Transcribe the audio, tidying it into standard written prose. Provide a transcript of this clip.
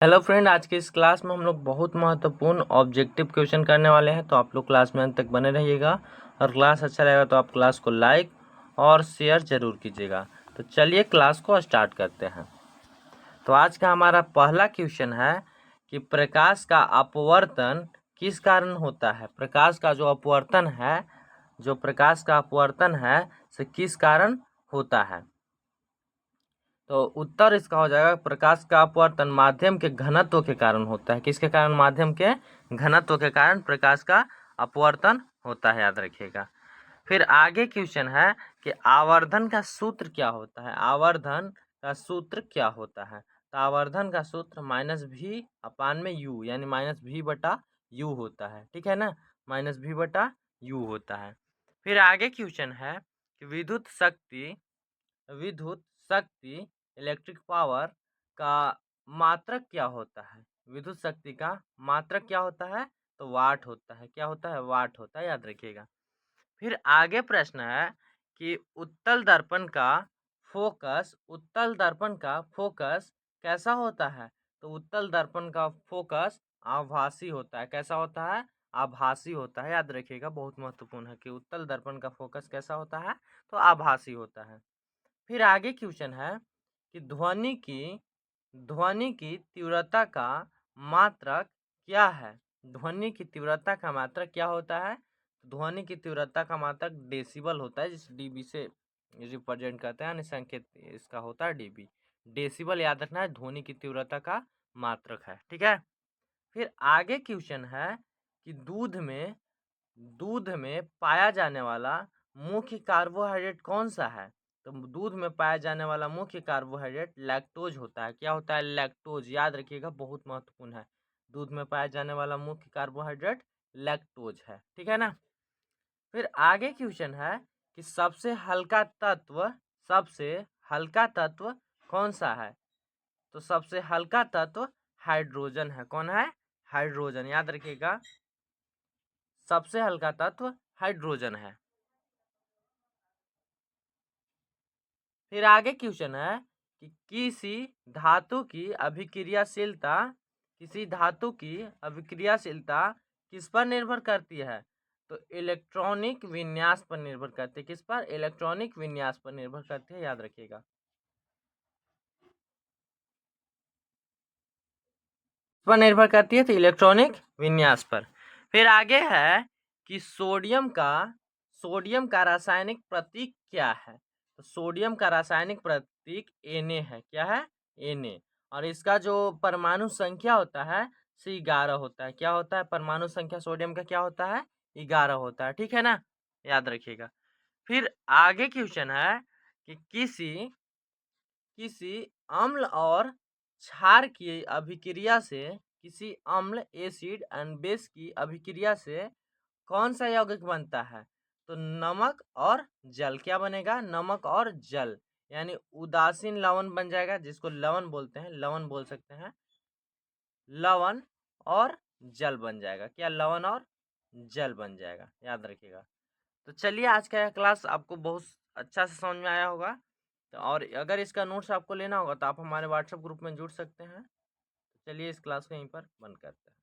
Hello friend, आज की इस क्लास में हम लोग बहुत महत्वपूर्ण ऑब्जेक्टिव क्वेश्चन करने वाले हैं। तो आप लोग क्लास में अंत तक बने रहिएगा और क्लास अच्छा रहेगा तो आप क्लास को लाइक और शेयर जरूर कीजिएगा। तो चलिए क्लास को स्टार्ट करते हैं। तो आज का हमारा पहला क्वेश्चन है कि प्रकाश का अपवर्तन किस कारण होता है। प्रकाश का जो अपवर्तन है से किस कारण होता है। तो उत्तर इसका हो जाएगा प्रकाश का अपवर्तन माध्यम के घनत्व के कारण होता है। किसके कारण? माध्यम के घनत्व के कारण प्रकाश का अपवर्तन होता है, याद रखिएगा। फिर आगे क्वेश्चन है कि आवर्धन का सूत्र क्या होता है। आवर्धन का सूत्र क्या होता है? तो आवर्धन का सूत्र -v/u यानी -v/u होता है। ठीक है ना, -v/u होता है। फिर आगे क्वेश्चन है कि विद्युत शक्ति इलेक्ट्रिक पावर का मात्रक क्या होता है। विद्युत शक्ति का मात्रक क्या होता है? तो वाट होता है। क्या होता है? वाट होता है, याद रखिएगा। फिर आगे प्रश्न है कि उत्तल दर्पण का फोकस कैसा होता है। तो उत्तल दर्पण का फोकस आभासी होता है। कैसा होता है? आभासी होता है, याद रखिएगा। बहुत महत्वपूर्ण है कि उत्तल दर्पण का फोकस कैसा होता है, तो आभासी होता है। फिर आगे क्वेश्चन है कि ध्वनि की तीव्रता का मात्रक क्या है। ध्वनि की तीव्रता का मात्रक क्या होता है? ध्वनि की तीव्रता का मात्रक डेसिबल होता है, जिस डीबी से रिप्रेजेंट करते हैं, यानी संकेत इसका होता है डीबी। डेसिबल याद रखना है, ध्वनि की तीव्रता का मात्रक है। ठीक है। फिर आगे क्वेश्चन है कि दूध में पाया जाने वाला मुख्य कार्बोहाइड्रेट कौन सा है। तो दूध में पाया जाने वाला मुख्य कार्बोहाइड्रेट लैक्टोज होता है। क्या होता है? लैक्टोज, याद रखिएगा, बहुत महत्वपूर्ण है। दूध में पाया जाने वाला मुख्य कार्बोहाइड्रेट लैक्टोज है। ठीक है ना। फिर आगे क्वेश्चन है कि सबसे हल्का तत्व कौन सा है। तो सबसे हल्का तत्व हाइड्रोजन है। कौन है? हाइड्रोजन, याद रखिएगा। सबसे हल्का तत्व हाइड्रोजन है। फिर आगे क्वेश्चन है कि किसी धातु की अभिक्रियाशीलता किस पर निर्भर करती है। तो इलेक्ट्रॉनिक विन्यास पर निर्भर करती है। किस पर? इलेक्ट्रॉनिक विन्यास पर निर्भर करती है, याद रखिएगा। पर निर्भर करती है तो इलेक्ट्रॉनिक विन्यास पर। फिर आगे है कि सोडियम का रासायनिक प्रतीक क्या है। तो सोडियम का रासायनिक प्रतीक Na है। क्या है? Na। और इसका जो परमाणु संख्या होता है से 11 होता है। क्या होता है? परमाणु संख्या सोडियम का क्या होता है? 11 होता है। ठीक है ना, याद रखिएगा। फिर आगे क्वेश्चन है कि किसी अम्ल और क्षार की अभिक्रिया से किसी अम्ल एसिड एंड बेस की अभिक्रिया से कौन सा यौगिक बनता है। तो नमक और जल। क्या बनेगा? नमक और जल, यानी उदासीन लवण बन जाएगा, जिसको लवण बोलते हैं, लवण बोल सकते हैं। लवण और जल बन जाएगा। क्या? लवण और जल बन जाएगा, याद रखिएगा। तो चलिए, आज का यह क्लास आपको बहुत अच्छा से समझ में आया होगा। तो और अगर इसका नोट्स आपको लेना होगा तो आप हमारे व्हाट्सएप ग्रुप में जुड़ सकते हैं। चलिए, इस क्लास को यहीं पर बंद करते हैं।